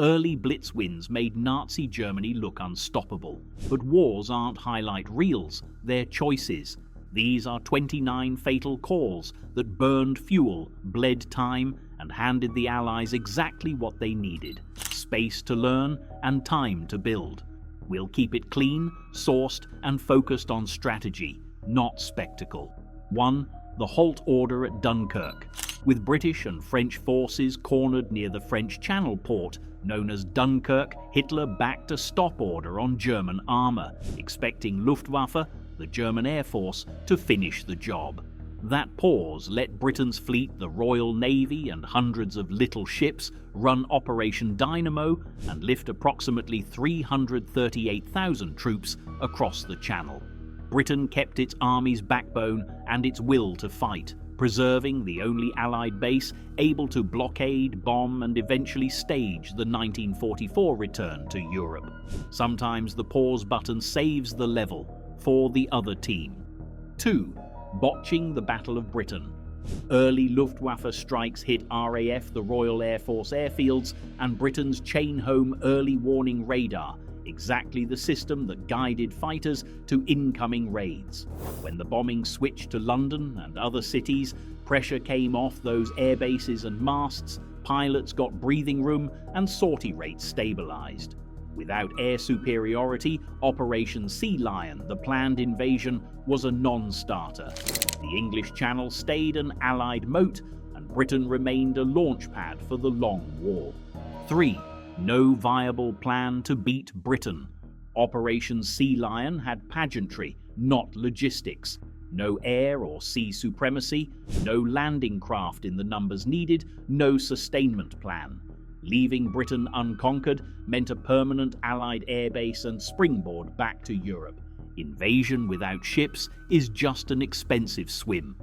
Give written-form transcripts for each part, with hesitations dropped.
Early Blitz wins made Nazi Germany look unstoppable. But wars aren't highlight reels, they're choices. These are 29 fatal calls that burned fuel, bled time, and handed the Allies exactly what they needed: space to learn and time to build. We'll keep it clean, sourced, and focused on strategy, not spectacle. 1. The halt order at Dunkirk. With British and French forces cornered near the French Channel port known as Dunkirk, Hitler backed a stop order on German armor, expecting Luftwaffe, the German Air Force, to finish the job. That pause let Britain's fleet, the Royal Navy, and hundreds of little ships run Operation Dynamo and lift approximately 338,000 troops across the Channel. Britain kept its army's backbone and its will to fight, preserving the only Allied base able to blockade, bomb, and eventually stage the 1944 return to Europe. Sometimes the pause button saves the level for the other team. 2. Botching the Battle of Britain. Early Luftwaffe strikes hit RAF, the Royal Air Force airfields, and Britain's chain-home early warning radar, exactly the system that guided fighters to incoming raids. When the bombing switched to London and other cities, pressure came off those air bases and masts, pilots got breathing room, and sortie rates stabilized. Without air superiority, Operation Sea Lion, the planned invasion, was a non-starter. The English Channel stayed an Allied moat, and Britain remained a launch pad for the long war. 3. No viable plan to beat Britain. Operation Sea Lion had pageantry, not logistics. No air or sea supremacy, no landing craft in the numbers needed, no sustainment plan. Leaving Britain unconquered meant a permanent Allied airbase and springboard back to Europe. Invasion without ships is just an expensive swim.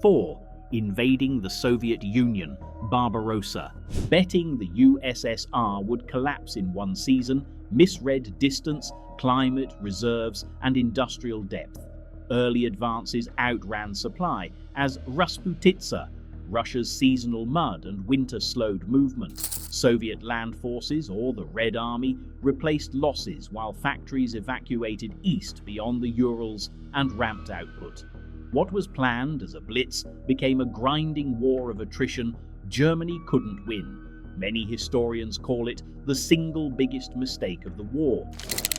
4. Invading the Soviet Union, Barbarossa. Betting the USSR would collapse in one season misread distance, climate, reserves, and industrial depth. Early advances outran supply as Rasputitsa, Russia's seasonal mud and winter slowed movement. Soviet land forces, or the Red Army, replaced losses while factories evacuated east beyond the Urals and ramped output. What was planned as a blitz became a grinding war of attrition Germany couldn't win. Many historians call it the single biggest mistake of the war.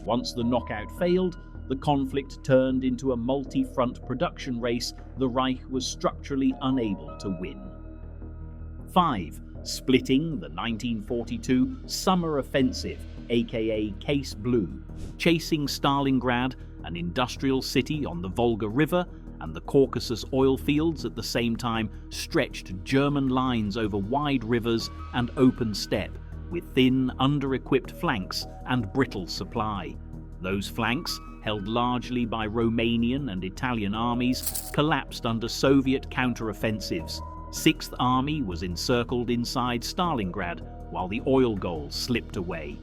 Once the knockout failed, the conflict turned into a multi-front production race the Reich was structurally unable to win. 5. Splitting the 1942 Summer Offensive, aka Case Blue, chasing Stalingrad, an industrial city on the Volga River, and the Caucasus oil fields at the same time stretched German lines over wide rivers and open steppe, with thin, under-equipped flanks and brittle supply. Those flanks, held largely by Romanian and Italian armies, collapsed under Soviet counter-offensives. 6th Army was encircled inside Stalingrad, while the oil goals slipped away.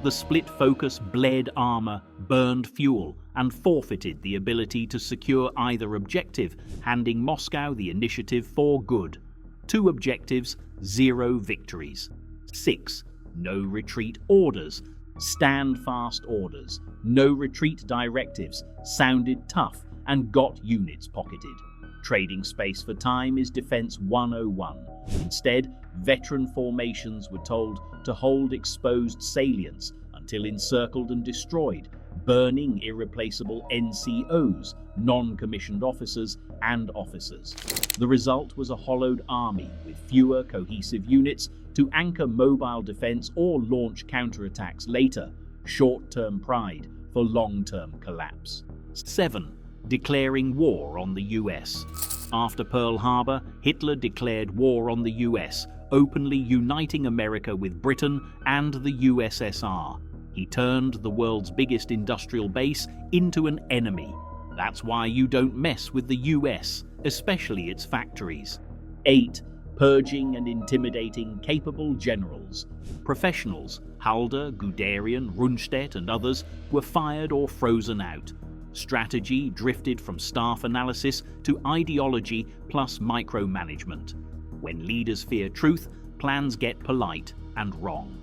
The split focus bled armor, burned fuel, and forfeited the ability to secure either objective, handing Moscow the initiative for good. 2 objectives, 0 victories. 6. No retreat orders. Stand fast orders, no retreat directives, sounded tough and got units pocketed. Trading space for time is Defense 101. Instead, veteran formations were told to hold exposed salients until encircled and destroyed, burning irreplaceable NCOs, non-commissioned officers, and officers. The result was a hollowed army with fewer cohesive units to anchor mobile defense or launch counterattacks later, short-term pride for long-term collapse. 7. Declaring war on the US. After Pearl Harbor, Hitler declared war on the US, openly uniting America with Britain and the USSR. He turned the world's biggest industrial base into an enemy. That's why you don't mess with the US, especially its factories. 8. Purging and intimidating capable generals. Professionals, Halder, Guderian, Rundstedt, and others, were fired or frozen out. Strategy drifted from staff analysis to ideology plus micromanagement. When leaders fear truth, plans get polite and wrong.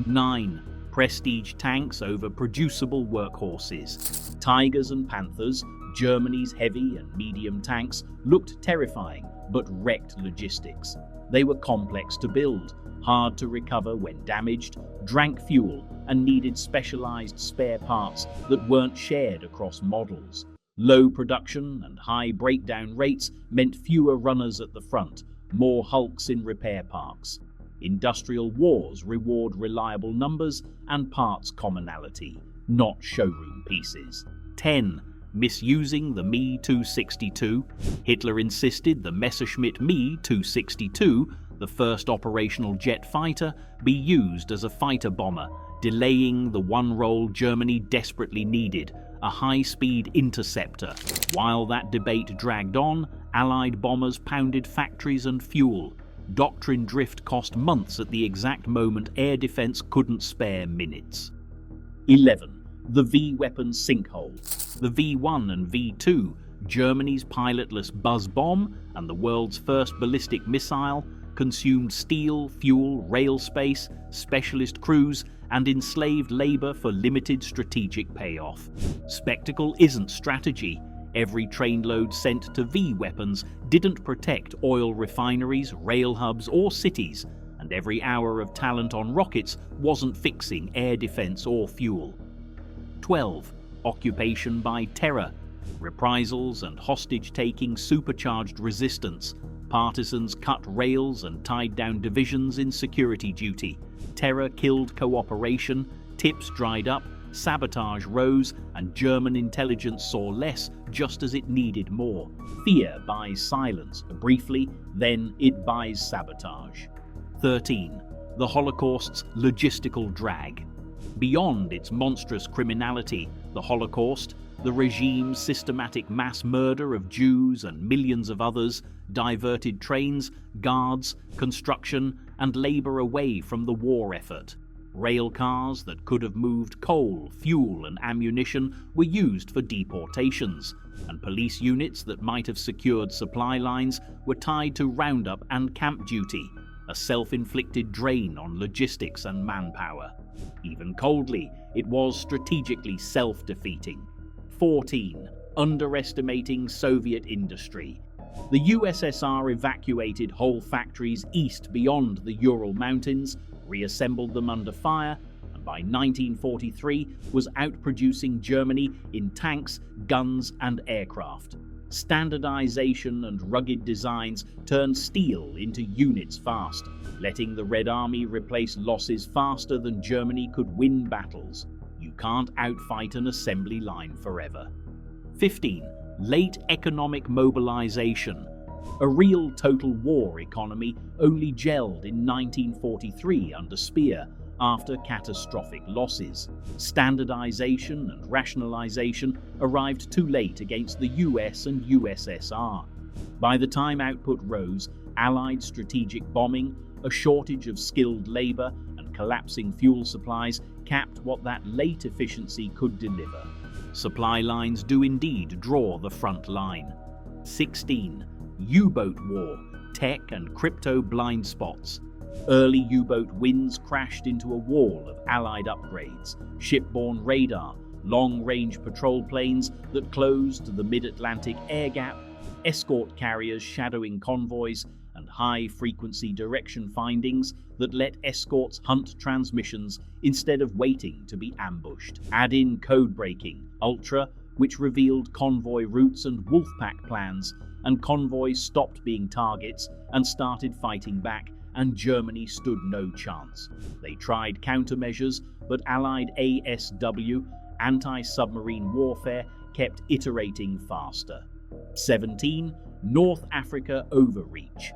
9. Prestige tanks over producible workhorses. Tigers and Panthers, Germany's heavy and medium tanks, looked terrifying but wrecked logistics. They were complex to build, hard to recover when damaged, drank fuel, and needed specialized spare parts that weren't shared across models. Low production and high breakdown rates meant fewer runners at the front, more hulks in repair parks. Industrial wars reward reliable numbers and parts commonality, not showroom pieces. 10. Misusing the Me-262. Hitler insisted the Messerschmitt Me-262, the first operational jet fighter, be used as a fighter bomber, delaying the one role Germany desperately needed, a high-speed interceptor. While that debate dragged on, Allied bombers pounded factories and fuel. Doctrine drift cost months at the exact moment air defense couldn't spare minutes. 11. The V-weapon sinkhole. The V-1 and V-2, Germany's pilotless buzz bomb and the world's first ballistic missile, consumed steel, fuel, rail space, specialist crews, and enslaved labor for limited strategic payoff. Spectacle isn't strategy. Every trainload sent to V-weapons didn't protect oil refineries, rail hubs, or cities, and every hour of talent on rockets wasn't fixing air defense or fuel. 12. Occupation by terror. Reprisals and hostage-taking supercharged resistance. Partisans cut rails and tied down divisions in security duty. Terror killed cooperation, tips dried up, sabotage rose, and German intelligence saw less just as it needed more. Fear buys silence briefly, then it buys sabotage. 13. The Holocaust's logistical drag. Beyond its monstrous criminality, the Holocaust, the regime's systematic mass murder of Jews and millions of others, diverted trains, guards, construction, and labor away from the war effort. Rail cars that could have moved coal, fuel, and ammunition were used for deportations, and police units that might have secured supply lines were tied to roundup and camp duty, a self-inflicted drain on logistics and manpower. Even coldly, it was strategically self-defeating. 14. Underestimating Soviet industry. The USSR evacuated whole factories east beyond the Ural Mountains, reassembled them under fire, and by 1943 was outproducing Germany in tanks, guns, and aircraft. Standardization and rugged designs turned steel into units fast, letting the Red Army replace losses faster than Germany could win battles. You can't outfight an assembly line forever. 15. Late economic mobilization. A real total war economy only gelled in 1943 under Speer after catastrophic losses. Standardization and rationalization arrived too late against the US and USSR. By the time output rose, Allied strategic bombing, a shortage of skilled labor, and collapsing fuel supplies capped what that late efficiency could deliver. Supply lines do indeed draw the front line. 16. U-boat war, tech and crypto blind spots. Early U-boat wins crashed into a wall of Allied upgrades, shipborne radar, long-range patrol planes that closed the mid-Atlantic air gap, escort carriers shadowing convoys, and high-frequency direction findings that let escorts hunt transmissions instead of waiting to be ambushed. Add in code-breaking, Ultra, which revealed convoy routes and wolfpack plans, and convoys stopped being targets and started fighting back, and Germany stood no chance. They tried countermeasures, but Allied ASW, anti-submarine warfare, kept iterating faster. 17. North Africa overreach.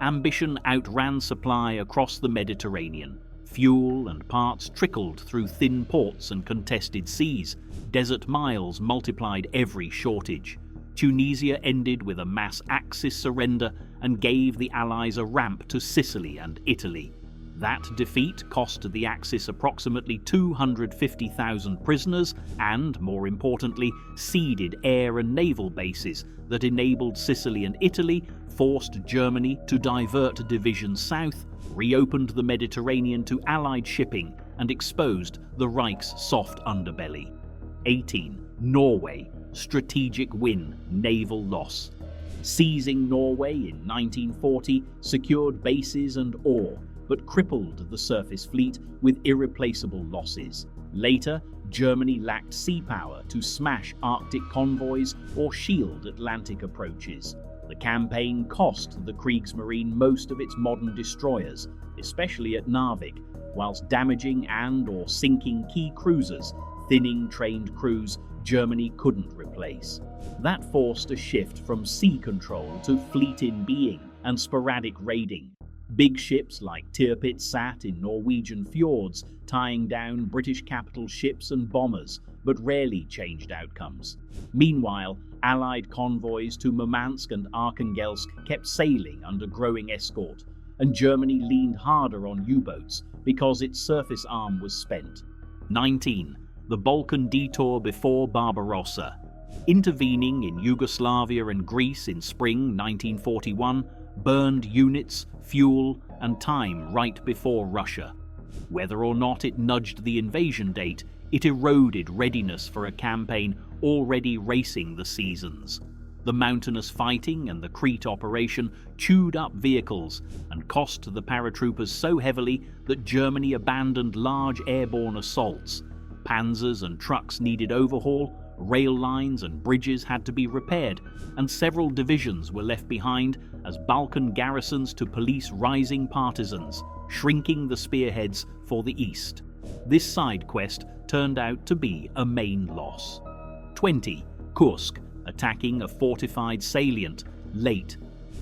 Ambition outran supply across the Mediterranean. Fuel and parts trickled through thin ports and contested seas. Desert miles multiplied every shortage. Tunisia ended with a mass Axis surrender and gave the Allies a ramp to Sicily and Italy. That defeat cost the Axis approximately 250,000 prisoners and, more importantly, ceded air and naval bases that enabled Sicily and Italy, forced Germany to divert divisions south, reopened the Mediterranean to Allied shipping, and exposed the Reich's soft underbelly. 18. Norway. Strategic win, naval loss. Seizing Norway in 1940 secured bases and ore, but crippled the surface fleet with irreplaceable losses. Later, Germany lacked sea power to smash Arctic convoys or shield Atlantic approaches. The campaign cost the Kriegsmarine most of its modern destroyers, especially at Narvik, whilst damaging and/or sinking key cruisers, thinning trained crews Germany couldn't replace. That forced a shift from sea control to fleet in being and sporadic raiding. Big ships like Tirpitz sat in Norwegian fjords, tying down British capital ships and bombers, but rarely changed outcomes. Meanwhile, Allied convoys to Murmansk and Arkhangelsk kept sailing under growing escort, and Germany leaned harder on U-boats because its surface arm was spent. 19. The Balkan detour before Barbarossa. Intervening in Yugoslavia and Greece in spring 1941 burned units, fuel, and time right before Russia. Whether or not it nudged the invasion date, it eroded readiness for a campaign already racing the seasons. The mountainous fighting and the Crete operation chewed up vehicles and cost the paratroopers so heavily that Germany abandoned large airborne assaults. Panzers and trucks needed overhaul, rail lines and bridges had to be repaired, and several divisions were left behind as Balkan garrisons to police rising partisans, shrinking the spearheads for the east. This side quest turned out to be a main loss. 20. Kursk, attacking a fortified salient, late.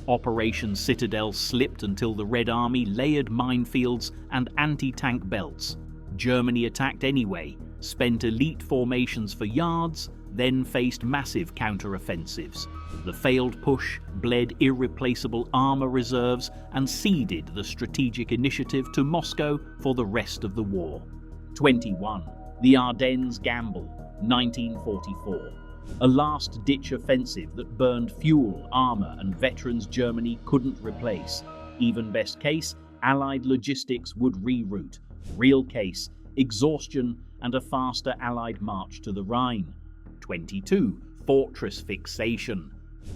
Operation Citadel slipped until the Red Army layered minefields and anti-tank belts. Germany attacked anyway, spent elite formations for yards, then faced massive counter-offensives. The failed push bled irreplaceable armor reserves and ceded the strategic initiative to Moscow for the rest of the war. 21. The Ardennes Gamble, 1944. A last-ditch offensive that burned fuel, armor, and veterans Germany couldn't replace. Even best case, Allied logistics would reroute. Real case, exhaustion and a faster Allied march to the Rhine. 22. Fortress fixation.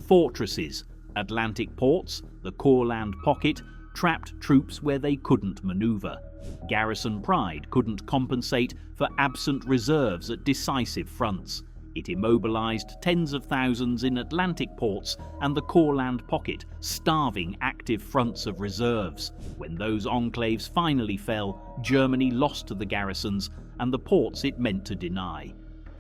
Fortresses, Atlantic ports, the Courland pocket, trapped troops where they couldn't maneuver. Garrison pride couldn't compensate for absent reserves at decisive fronts. It immobilized tens of thousands in Atlantic ports and the Courland pocket, starving active fronts of reserves. When those enclaves finally fell, Germany lost to the garrisons and the ports it meant to deny.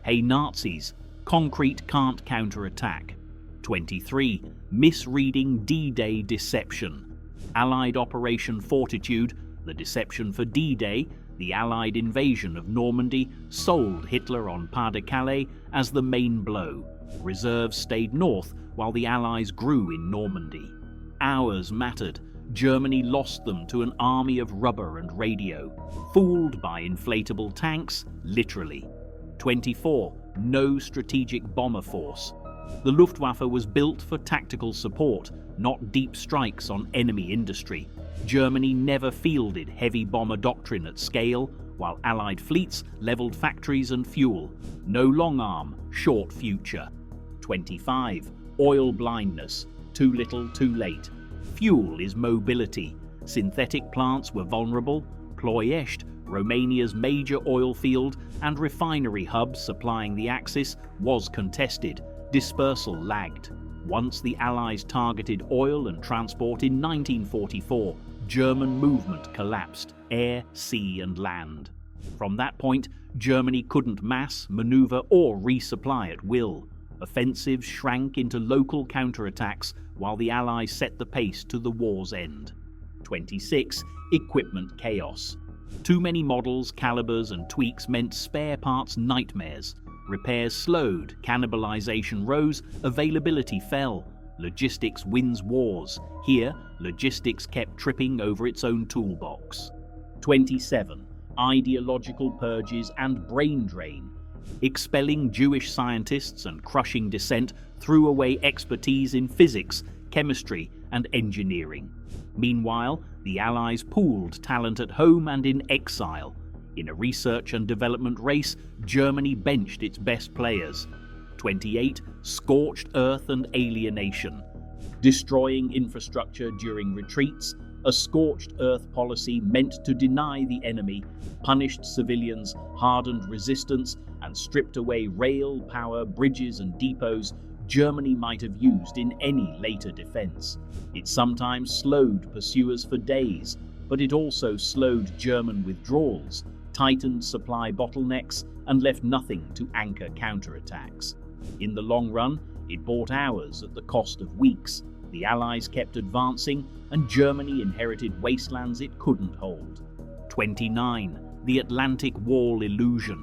Hey Nazis, concrete can't counterattack. 23. Misreading D-Day deception. Allied Operation Fortitude, the deception for D-Day, the Allied invasion of Normandy, sold Hitler on Pas-de-Calais as the main blow. Reserves stayed north while the Allies grew in Normandy. Hours mattered. Germany lost them to an army of rubber and radio. Fooled by inflatable tanks, literally. 24. No strategic bomber force. The Luftwaffe was built for tactical support, not deep strikes on enemy industry. Germany never fielded heavy bomber doctrine at scale, while Allied fleets leveled factories and fuel. No long arm, short future. 25. Oil blindness. Too little, too late. Fuel is mobility. Synthetic plants were vulnerable. Ploiești, Romania's major oil field and refinery hub supplying the Axis, was contested. Dispersal lagged. Once the Allies targeted oil and transport in 1944, German movement collapsed, air, sea and land. From that point, Germany couldn't mass, maneuver or resupply at will. Offensives shrank into local counterattacks while the Allies set the pace to the war's end. 26. Equipment chaos. Too many models, calibers and tweaks meant spare parts nightmares. Repairs slowed, cannibalization rose, availability fell. Logistics wins wars. Here, logistics kept tripping over its own toolbox. 27. Ideological purges and brain drain. Expelling Jewish scientists and crushing dissent threw away expertise in physics, chemistry, and engineering. Meanwhile, the Allies pooled talent at home and in exile. In a research and development race, Germany benched its best players. 28. Scorched earth and alienation. Destroying infrastructure during retreats, a scorched earth policy meant to deny the enemy, punished civilians, hardened resistance, and stripped away rail, power, bridges, and depots Germany might have used in any later defense. It sometimes slowed pursuers for days, but it also slowed German withdrawals, tightened supply bottlenecks, and left nothing to anchor counterattacks. In the long run, it bought hours at the cost of weeks. The Allies kept advancing, and Germany inherited wastelands it couldn't hold. 29. The Atlantic Wall illusion.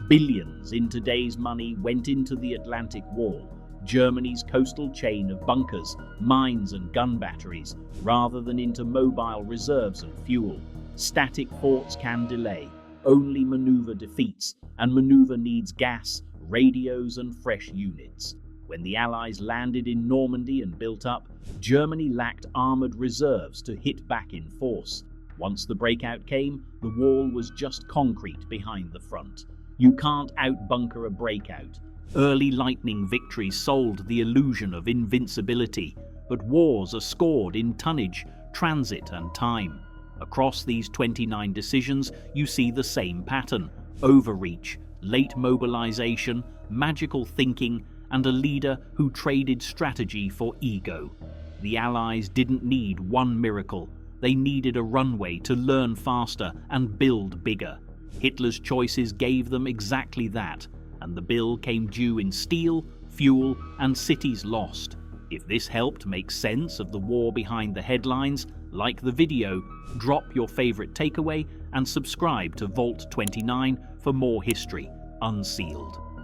Billions in today's money went into the Atlantic Wall, Germany's coastal chain of bunkers, mines and gun batteries, rather than into mobile reserves and fuel. Static forts can delay, only maneuver defeats, and maneuver needs gas, radios and fresh units. When the Allies landed in Normandy and built up, Germany lacked armoured reserves to hit back in force. Once the breakout came, the wall was just concrete behind the front. You can't outbunker a breakout. Early lightning victories sold the illusion of invincibility, but wars are scored in tonnage, transit and time. Across these 29 decisions, you see the same pattern: overreach, late mobilization, magical thinking, and a leader who traded strategy for ego. The Allies didn't need one miracle. They needed a runway to learn faster and build bigger. Hitler's choices gave them exactly that, and the bill came due in steel, fuel, and cities lost. If this helped make sense of the war behind the headlines, like the video, drop your favorite takeaway, and subscribe to Vault 29 for more history unsealed.